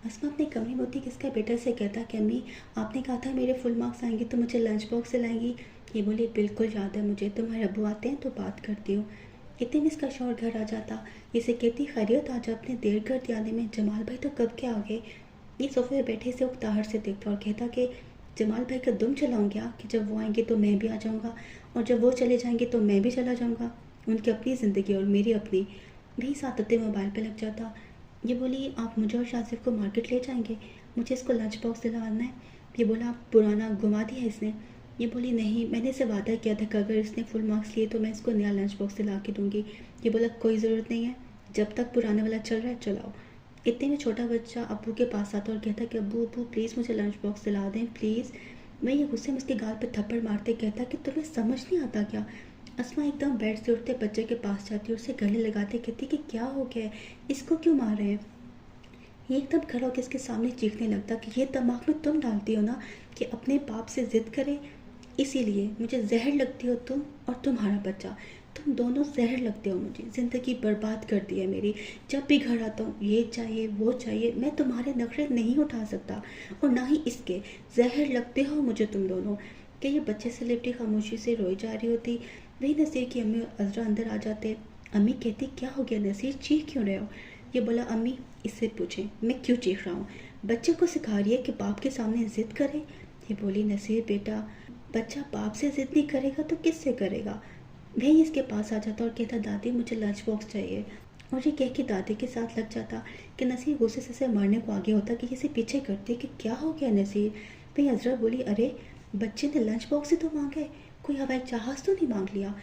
अस्मा अपने कमरे में होती किसका बेटा से कहता कि अम्मी आपने कहा था मेरे फुल मार्क्स आएंगे तो मुझे लंच बॉक्स से लाएंगी। ये बोली बिल्कुल याद है मुझे, तुम्हारे अब्बू आते हैं तो बात करती हूँ। इतने में इसका शौहर घर आ जाता। इसे कहती खैरियत आज आपने देर कर दिया आने में, जमाल भाई तो कब के आ गए। ये सोफे पे बैठे से उकताहट से देखता और कहता कि जमाल भाई का दुम चलाऊँ क्या कि जब वो आएंगे तो मैं भी आ जाऊँगा और जब वो चले जाएंगे तो मैं भी चला जाऊँगा। उनकी अपनी ज़िंदगी और मेरी अपनी। वही साथ होते मोबाइल पे लग जाता। ये बोली आप मुझे और शासिफ को मार्केट ले जाएंगे, मुझे इसको लंच बॉक्स दिलवाना है। ये बोला पुराना घुमा दिया इसने। ये बोली नहीं, मैंने इसे वादा किया था कि अगर इसने फुल मार्क्स लिए तो मैं इसको नया लंच बॉक्स दिला के दूंगी। ये बोला कोई ज़रूरत नहीं है, जब तक पुराने वाला चल रहा है चलाओ। इतने में छोटा बच्चा अब्बू के पास आता और कहता कि अब्बू अब्बू प्लीज़ मुझे लंच बॉक्स दिला दें प्लीज़। मैं ये गुस्से में उसके गाल पर थप्पड़ मारते कहता कि तुम्हें समझ नहीं आता क्या। अस्मा एकदम बेड से उठते बच्चे के पास जाती और उसे गले लगाते कहती कि क्या हो गया है, इसको क्यों मार रहे हैं। ये एकदम खड़ा होकर इसके सामने चीखने लगता कि ये दिमाग में तुम डालती हो ना कि अपने बाप से ज़िद करे, इसीलिए मुझे जहर लगती हो तुम और तुम्हारा बच्चा। तुम दोनों जहर लगते हो मुझे, ज़िंदगी बर्बाद कर दी है मेरी। जब भी घर आता हूँ ये चाहिए वो चाहिए, मैं तुम्हारे नखरे नहीं उठा सकता और ना ही इसके। जहर लगते हो मुझे तुम दोनों। कि ये बच्चे से लिपटी खामोशी से रोई जा रही होती। वही नसीर की अम्मी और अजरा अंदर आ जाते। अम्मी कहती क्या हो गया नसीर, चीख क्यों रहे हो। ये बोला अम्मी इससे पूछें मैं क्यों चीख रहा हूँ, बच्चे को सिखा रही है कि बाप के सामने ज़िद करे। ये बोली नसीर बेटा, बच्चा बाप से ज़िद नहीं करेगा तो किससे करेगा। वही इसके पास आ जाता और कहता दादी मुझे लंच बॉक्स चाहिए। और ये कह के दादी के साथ लग जाता कि नसीर गुस्से से मरने को आगे होता कि इसे पीछे करते कि क्या हो गया नसीर। वही अजरा बोली अरे बच्चे ने लंच बॉक्स ही तो मांगा है, कोई हवाई जहाज़ तो नहीं मांग लिया,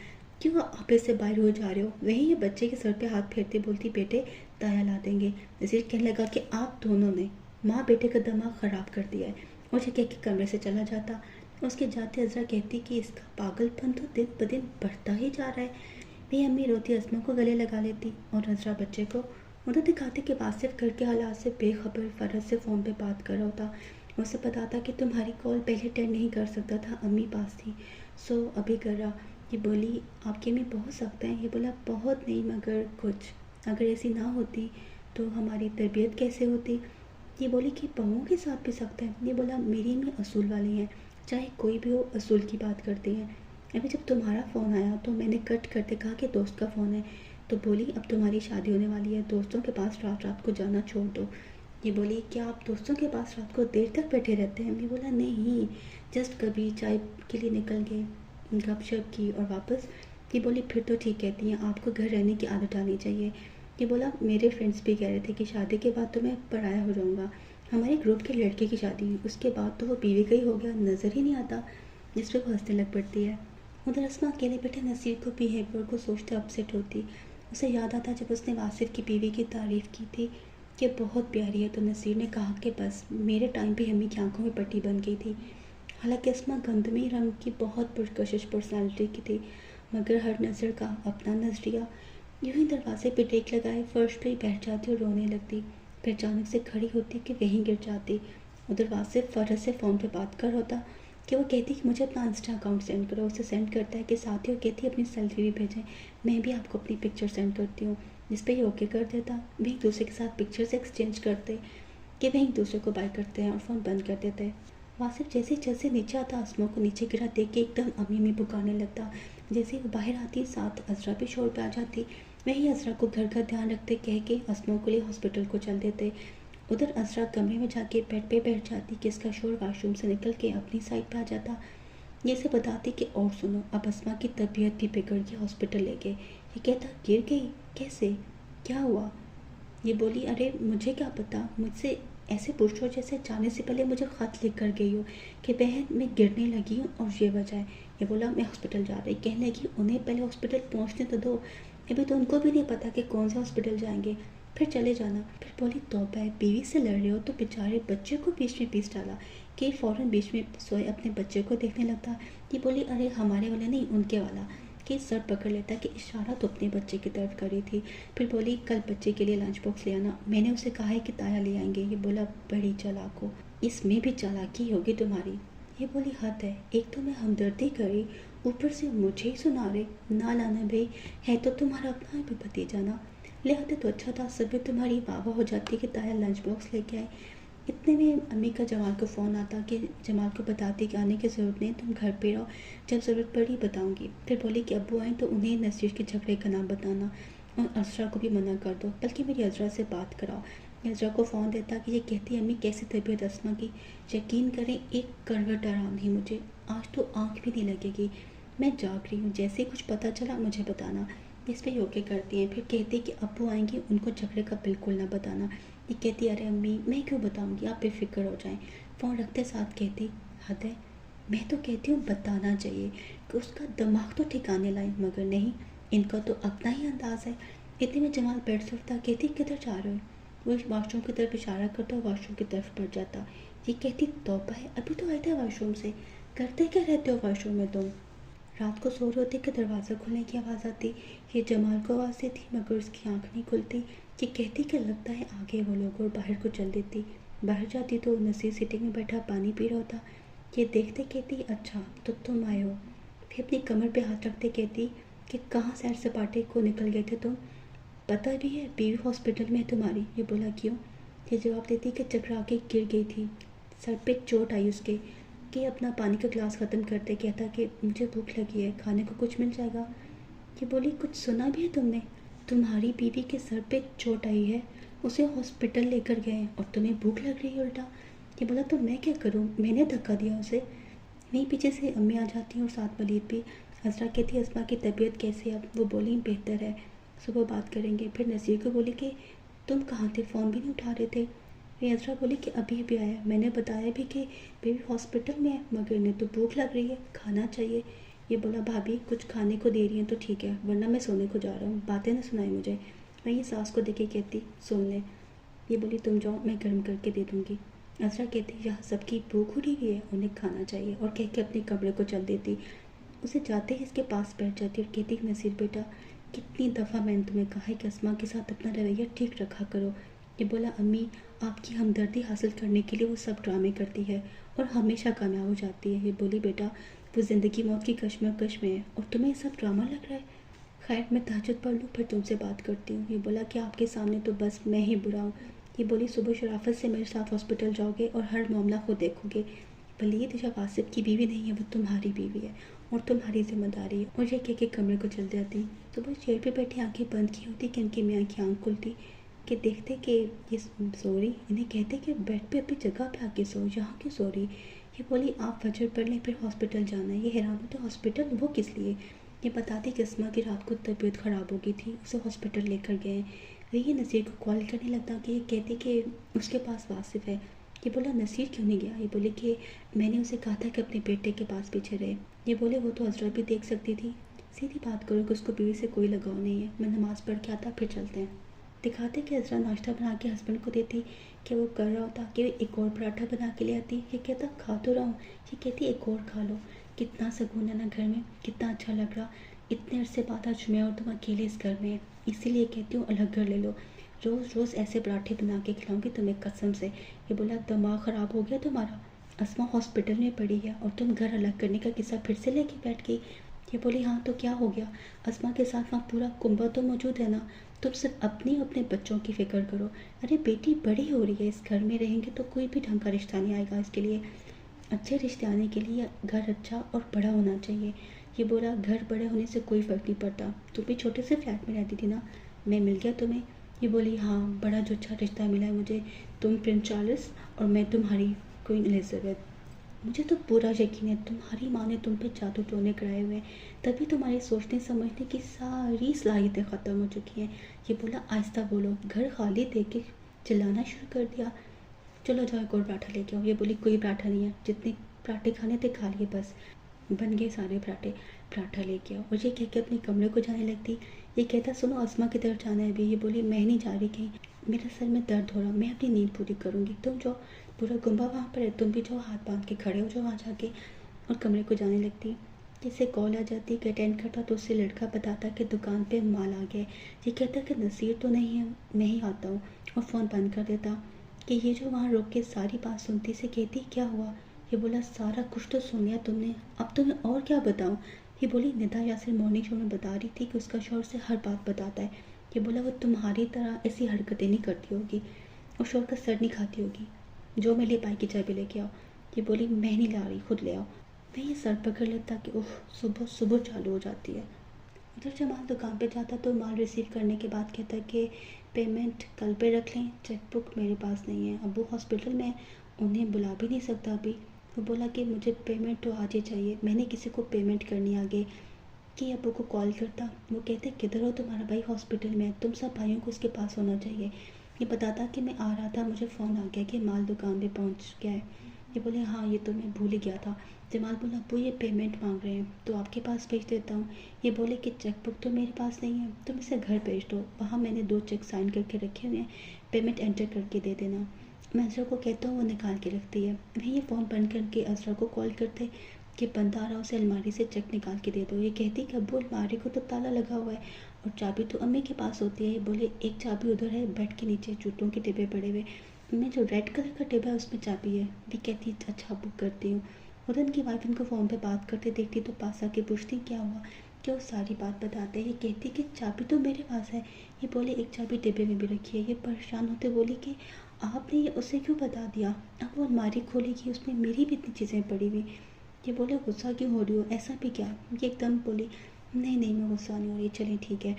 क्यों आप इससे बाहर हो जा रहे हो। वही ये बच्चे के सर पे हाथ फेरते बोलती बेटे ताया ला देंगे। नसीर कहने लगा कि आप दोनों ने माँ बेटे का दिमाग ख़राब कर दिया है और ये कह के कमरे से चला जाता। उसके जाते अजरा कहती कि इसका पागलपन तो दिन ब दिन बढ़ता ही जा रहा है। मेरी अम्मी रोती अस्मा को गले लगा लेती और अजरा बच्चे को उधर दिखाती कि वासिफ घर के हालात से बेखबर फरज से फ़ोन पे बात कर रहा होता। उसे पता था कि तुम्हारी कॉल पहले अटेंड नहीं कर सकता था, अम्मी पास थी, सो अभी कर रहा। ये बोली आपकी अम्मी बहुत सख्त हैं। ये बोला बहुत नहीं मगर कुछ, अगर ऐसी ना होती तो हमारी तरबियत कैसे होती। ये बोली कि बहुओं के साथ भी सख्त है। ये बोला मेरी अम्मी असूल वाली हैं, चाहे कोई भी हो असूल की बात करती हैं। अभी जब तुम्हारा फ़ोन आया तो मैंने कट करते कहा कि दोस्त का फ़ोन है, तो बोली अब तुम्हारी शादी होने वाली है, दोस्तों के पास रात रात को जाना छोड़ दो। ये बोली क्या आप दोस्तों के पास रात को देर तक बैठे रहते हैं। ये बोला नहीं, जस्ट कभी चाय के लिए निकल गए, गपशप की और वापस। ये बोली फिर तो ठीक कहती हैं, आपको घर रहने की आदत डालनी चाहिए। ये बोला मेरे फ्रेंड्स भी कह रहे थे कि शादी के बाद तो मैं पराया हो जाऊँगा, हमारे ग्रुप के लड़के की शादी हुई उसके बाद तो वो बीवी का ही हो गया, नज़र ही नहीं आता। जिस पर वो हंसने लग पड़ती है। उधर अस्मा अकेले बैठे नसीर को बिहेवियर को सोचते अपसेट होती। उसे याद आता जब उसने वासिफ की बीवी की तारीफ़ की थी कि बहुत प्यारी है, तो नसीर ने कहा कि बस मेरे टाइम भी अम्मी की आंखों में पट्टी बन गई थी। हालांकि अस्मा गंदमी रंग की बहुत पुरकशिश पर्सनालिटी की थी, मगर हर नज़र का अपना नज़रिया। यूं ही दरवाजे पे टेक लगाए फर्श पे ही बैठ जाती और रोने लगती, फिर अचानक से खड़ी होती कि वहीं गिर जाती। उधर वासिफ फरज से फ़ोन पे बात कर होता कि वो कहती कि मुझे अपना इंस्टा अकाउंट सेंड करो। उसे सेंड करता है कि साथ ही वो कहती है अपनी सेल्फी भी भेजें, मैं भी आपको अपनी पिक्चर सेंड करती हूँ, जिस पे ये ओके कर देता। वे एक दूसरे के साथ पिक्चर्स एक्सचेंज करते कि वे एक दूसरे को बाय करते हैं और फ़ोन बंद कर देते हैं। वासिफ जैसे जैसे नीचे आता अस्मा को नीचे गिरा देख के एकदम अम्मी में पुकारने लगता। जैसे वो बाहर आती साथ अजरा भी शोर पे आ जाती। वही अजरा को घर का ध्यान रखते कह के अस्मा को लिए हॉस्पिटल को चल देते। उधर अजरा कमरे में जाके बेड पे बैठ जाती कि इसका शोर वाशरूम से निकल के अपनी साइड पे आ जाता। ये से बताती कि और सुनो अब अस्मा की तबीयत भी बिगड़ के हॉस्पिटल ले गए। ये कहता गिर गई कैसे, क्या हुआ। ये बोली अरे मुझे क्या पता, मुझसे ऐसे पूछो जैसे जाने से पहले मुझे ख़त लिख कर गई हो कि बहन मैं गिरने लगी हूँ और ये वजह है। ये बोला मैं हॉस्पिटल जा रही। कहने लगी उन्हें पहले हॉस्पिटल पहुँचने तो दो, अभी तो उनको भी नहीं पता कि कौन से हॉस्पिटल जाएंगे, फिर चले जाना। फिर बोली तौबा है, बीवी से लड़ रहे हो तो बेचारे बच्चे को बीच में पीस डाला कि फ़ौरन बीच में सोए अपने बच्चे को देखने लगता। ये बोली अरे हमारे वाला नहीं उनके वाला, कि सर पकड़ लेता कि इशारा तो अपने बच्चे की तरफ करी थी। फिर बोली कल बच्चे के लिए लंच बॉक्स ले आना, मैंने उसे कहा है कि ताया ले आएंगे। ये बोला बड़ी चालाक हो, इसमें भी चालाकी होगी तुम्हारी। ये बोली हद है, एक तो मैं हमदर्दी करी ऊपर से मुझे ही सुना रहे। ना लाना भाई, है तो तुम्हारा अपना भी भतीजा ना। ले आते तो अच्छा था, सब भी तुम्हारी वाह वाह हो जाती कि ताया लंच बॉक्स लेके आए। इतने में अम्मी का जमाल को फ़ोन आता कि जमाल को बताती कि आने की ज़रूरत नहीं, तुम घर पे रहो, जब ज़रूरत पड़ी बताऊंगी। फिर बोली कि अब्बू आए तो उन्हें नसीर के झगड़े का नाम बताना और असरा को भी मना कर दो, बल्कि मेरी अजरा से बात कराओ। अजरा को फ़ोन देता कि ये कहती अम्मी कैसी तबीयत अस्मा की। यकीन करें एक करवट आराम नहीं मुझे, आज तो आँख भी नहीं लगेगी, मैं जाग रही हूँ, जैसे ही कुछ पता चला मुझे बताना। इस पर ओके करती हैं। फिर कहती कि अब्बू आएंगे उनको झगड़े का बिल्कुल ना बताना। ये कहती अरे अम्मी मैं क्यों बताऊँगी, आप बेफिक्र हो जाएं। फ़ोन रखते साथ कहती हद है, मैं तो कहती हूँ बताना चाहिए कि उसका दिमाग तो ठिकाने लाए, मगर नहीं, इनका तो अपना ही अंदाज़ है। इतने में जमाल बेड से उठता, कहती किधर जा रहे हो। वो वाशरूम की तरफ इशारा करता और वाशरूम की तरफ बढ़ जाता। ये कहती तौबा है, अभी तो आए थे वाशरूम से, करते क्या रहते हो वाशरूम में तुम। रात को सो रहे होते कि दरवाज़ा खुलने की आवाज़ आती। ये जमाल को आवाज़ देती मगर उसकी आंख नहीं खुलती। कि कहती कि लगता है आगे वो लोग, और बाहर को चल देती। बाहर जाती तो नसीर सिटिंग में बैठा पानी पी रहा होता। ये देखते कहती अच्छा तो तुम आए हो। फिर अपनी कमर पे हाथ रखते कहती कि कहाँ सैर सपाटे को निकल गए थे तुम। पता भी है बीवी हॉस्पिटल में है तुम्हारी। ये बोला क्यों। ये जवाब देती कि चकरा के गिर गई थी, सर पे चोट आई उसके। कि अपना पानी का ग्लास ख़त्म करते कहता कि मुझे भूख लगी है, खाने को कुछ मिल जाएगा। ये बोली कुछ सुना भी है तुमने, तुम्हारी बीवी के सर पे चोट आई है, उसे हॉस्पिटल लेकर गए हैं और तुम्हें भूख लग रही है उल्टा। ये बोला तो मैं क्या करूँ, मैंने धक्का दिया उसे। वहीं पीछे से अम्मी आ जाती हैं और साथ वलीद भी। हजरा कहती अस्मा की तबीयत कैसी है अब। वो बोली बेहतर है, सुबह बात करेंगे। फिर नज़ीर को बोली कि तुम कहाँ थे, फ़ोन भी नहीं उठा रहे थे। फिर हजरा बोली कि अभी अभी आया, मैंने बताया भी कि बेबी हॉस्पिटल में है, मगर इन्हें तो भूख लग रही है, खाना चाहिए। ये बोला भाभी कुछ खाने को दे रही हैं तो ठीक है, वरना मैं सोने को जा रहा हूँ, बातें ना सुनाई मुझे। वहीं सास को देखे कहती सुन ले। ये बोली तुम जाओ, मैं गर्म करके दे दूँगी। असरा कहती यहाँ सबकी भूख उड़ी हुई है, उन्हें खाना चाहिए, और कह के अपने कमरे को चल देती। उसे जाते ही इसके पास बैठ जाती और कहती नसीर बेटा कितनी दफ़ा मैंने तुम्हें कहा है कि अस्मा के साथ अपना रवैया ठीक रखा करो। ये बोला अम्मी आपकी हमदर्दी हासिल करने के लिए वो सब ड्रामे करती है और हमेशा कामयाब हो जाती है। ये बोली बेटा वो ज़िंदगी मौत की कश्मकश में है और तुम्हें ये सब ड्रामा लग रहा है। खैर मैं तहज्जुद पढ़ लूँ फिर तुमसे बात करती हूँ। ये बोला कि आपके सामने तो बस मैं ही बुरा हूँ। ये बोली सुबह शराफत से मेरे साथ हॉस्पिटल जाओगे और हर मामला खुद देखोगे। वलीद जो वासिफ की बीवी नहीं है, वो तुम्हारी बीवी है और तुम्हारी जिम्मेदारी है। और ये कह के कमरे को चल जाती। तो वो चेयर पे बैठी आंखें बंद की होती कि इनकी मियाँ की आँख खुलती कि देखते कि ये सो रही। इन्हें कहते कि बेड पे अपनी जगह पे आके सो, यहाँ क्यों सो रही। ये बोली आप फजर पढ़ लें फिर हॉस्पिटल जाना है। ये हैरान होते हॉस्पिटल वो किस लिए। ये बताती कि अस्मा की रात को तबीयत ख़राब हो गई थी, उसे हॉस्पिटल लेकर गए। ये नज़ीर को कॉल करने लगता कि ये कहती कि उसके पास वासिफ है। ये बोला नसीर क्यों नहीं गया। ये बोले कि मैंने उसे कहा था कि अपने बेटे के पास पीछे रहे। ये बोले वो तो हजरत भी देख सकती थी, सीधी बात करो कि उसको बीवी से कोई लगाव नहीं है, मैं नमाज़ पढ़ के आता फिर चलते हैं। दिखाते कि हजरा नाश्ता बना के हस्बैंड को देती कि वो कर रहा होता कि एक और पराठा बना के ले आती। ये कहता खा तो रहा हूँ। ये कहती एक और खा लो। कितना सुकून है ना घर में, कितना अच्छा लग रहा। इतने अरसे बाद आज मैं और तुम अकेले इस घर में, इसीलिए कहती हूँ अलग घर ले लो, रोज़ रोज़ ऐसे पराठे बना के खिलाऊंगी तुम्हें कसम से। ये बोला दिमाग ख़राब हो गया तुम्हारा, अस्मा हॉस्पिटल में पड़ी है और तुम घर अलग करने का किस्सा फिर से लेके बैठ गई। ये बोली हाँ तो क्या हो गया, अस्मा के साथ वहाँ पूरा कुंबा तो मौजूद है ना, तुम सिर्फ अपनी अपने बच्चों की फ़िक्र करो। अरे बेटी बड़ी हो रही है, इस घर में रहेंगे तो कोई भी ढंग का रिश्ता नहीं आएगा। इसके लिए अच्छे रिश्ते आने के लिए घर अच्छा और बड़ा होना चाहिए। ये बोला घर बड़े होने से कोई फ़र्क नहीं पड़ता, तुम भी छोटे से फ्लैट में रहती थी ना, मैं मिल गया तुम्हें। ये बोली हाँ बड़ा जो अच्छा रिश्ता मिला है मुझे, तुम प्रिंस चार्ल्स और मैं तुम्हारी क्वीन एलिजाबेथ। मुझे तो पूरा यकीन है तुम्हारी माँ ने तुम पे जादू टोने कराए हुए हैं, तभी तुम्हारी सोचने समझने की सारी सलाहियतें ख़त्म हो चुकी हैं। ये बोला आहिस्ता बोलो, घर खाली देख के चिल्लाना शुरू कर दिया। चलो जाओ एक और पराठा लेके आओ। ये बोली कोई पराठा नहीं है, जितने पराठे खाने थे खा लिए बस, बन गए सारे पराठे, पराठा लेके आओ। और ये कह के अपने कमरे को जाने लगती। ये कहता सुनो अस्मा की तरफ जाना है अभी। ये बोली मैं नहीं जा रही कहीं, मेरा सर में दर्द हो रहा, मैं अपनी नींद पूरी करूँगी, तुम जाओ, पूरा गुम्बा वहाँ पर है, तुम भी जाओ, हाथ बांध के खड़े हो जाओ वहाँ जाके। और कमरे को जाने लगती। जैसे कॉल आ जाती कि अटेंड करता तो उससे लड़का बताता कि दुकान पे माल आ गया। ये कहता कि नसीर तो नहीं है, मैं ही आता हूँ, और फ़ोन बंद कर देता। कि ये जो वहाँ रोक के सारी बात सुनती से कहती क्या हुआ। ये बोला सारा कुछ तो सुन लिया तुमने, अब तुम्हें और क्या बताऊँ। ये बोली निदा यासिर मॉर्निंग शो में बता रही थी कि उसका शौहर से हर बात बताता है। ये बोला वो तुम्हारी तरह ऐसी हरकतें नहीं करती होगी और शोर का सर नहीं खाती होगी, जो मैं ले पाई की चाबी लेके आओ। ये बोली मैं नहीं ला रही, खुद ले आओ। मैं ये सर पकड़ लेता कि ओह सुबह सुबह चालू हो जाती है। उधर जमाल दुकान पे जाता तो माल रिसीव करने के बाद कहता कि पेमेंट कल पे रख लें, चेकबुक मेरे पास नहीं है, अबू हॉस्पिटल में, उन्हें बुला भी नहीं सकता अभी। वो बोला कि मुझे पेमेंट तो आज ही चाहिए, मैंने किसी को पेमेंट करनी आगे कि अबू को कॉल करता। वो कहते किधर हो, तुम्हारा भाई हॉस्पिटल में, तुम सब भाइयों को उसके पास होना चाहिए। ये बताता कि मैं आ रहा था, मुझे फ़ोन आ गया कि माल दुकान पे पहुंच गया है। ये बोले हाँ ये तो मैं भूल ही गया था। जमाल बोला अबू ये पेमेंट मांग रहे हैं तो आपके पास भेज देता हूँ। ये बोले कि चेकबुक तो मेरे पास नहीं है, तुम इसे घर भेज दो, वहाँ मैंने 2 चेक साइन करके रखे हुए हैं, पेमेंट एंटर करके दे देना। मैं अजरा को कहता हूँ, वो निकाल के रखती है। वहीं ये फ़ोन बंद करके अजरा को कॉल करते कि बंदा आ रहा, उसे अलमारी से चेक निकाल के दे दो। ये कहती कि अब्बू अलमारी को तो ताला लगा हुआ है और चाबी तो अम्मी के पास होती है। ये बोले एक चाबी उधर है बेड के नीचे, जूतों के डिब्बे पड़े हुए, मैं जो रेड कलर का डिब्बा है उसमें चाबी है। भी कहती अच्छा बुक करती हूँ। उधर उनकी वाइफ इनको फ़ोन पे बात करते देखती तो पास आके पूछती क्या हुआ, कि वो सारी बात बताते हैं। ये कहती कि चाबी तो मेरे पास है। ये बोले एक चाबी डिब्बे में भी रखी है। ये परेशान होते बोली कि आपने ये उसे क्यों बता दिया, अब वो अलमारी खोलेगी उसमें मेरी भी इतनी चीज़ें पड़ी हुई। ये बोले गुस्सा क्यों हो रही हो, ऐसा भी क्या। ये एकदम बोली नहीं नहीं मैं गुस्सा नहीं हो रही, चलें ठीक है।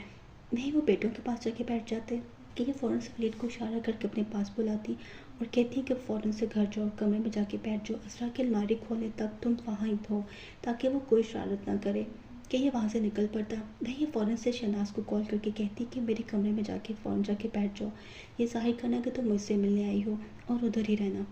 नहीं वो बेटों के पास जाके बैठ जाते कि ये फ़ौरन से वलीद को इशारा करके अपने पास बुलाती और कहती कि फ़ौरन से घर जाओ, कमरे में जाके बैठ जाओ, असरा की अलमारी खोले तक तुम वहाँ ही हो ताकि वो कोई शरारत ना करे। कि ये वहाँ से निकल पड़ता। वही ये फ़ौरन से शहनाज को कॉल करके कहती कि मेरे कमरे में जाके फ़ौरन जाके बैठ जाओ, ये ज़ाहिर करना कि तुम मुझसे मिलने आई हो और उधर ही रहना।